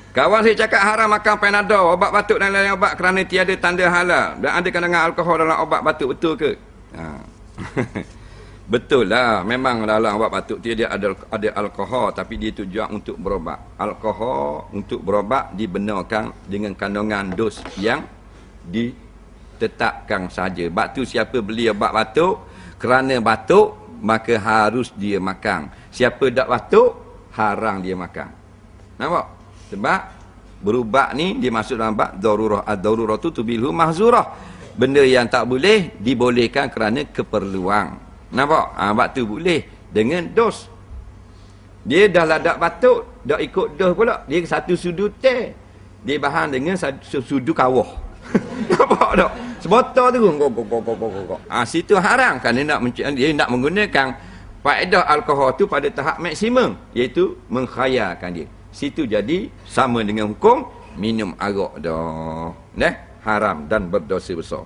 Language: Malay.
Kawan saya cakap haram makan Panadol, obat batuk dan lain-lain obat kerana tiada tanda halal. Dan ada kandungan alkohol dalam obat batuk, betul ke? Ha. Betul lah, memang dalam obat batuk tiada ada alkohol, tapi dia tujuan untuk berobat. Alkohol untuk berobat dibenarkan dengan kandungan dos yang ditetapkan saja. Sebab tu siapa beli obat batuk kerana batuk, maka harus dia makan. Siapa tak batuk, haram dia makan. Nampak? Sebab berubat ni dia masuk dalam bab darurah. Ad-daruratu tubilhu mahzurah. Benda yang tak boleh dibolehkan kerana keperluan. Nampak? Bab tu boleh dengan dos. Dia dah lah tak batuk, dak ikut dos pula. Dia satu sudu teh. Dia bahan dengan sudu kawah. Nampak tak? Sebotol tu situ haram kerana dia nak menggunakan faedah alkohol tu pada tahap maksimum, iaitu mengkhayalkan dia. Situ jadi sama dengan hukum minum arak dah. Haram dan berdosa besar.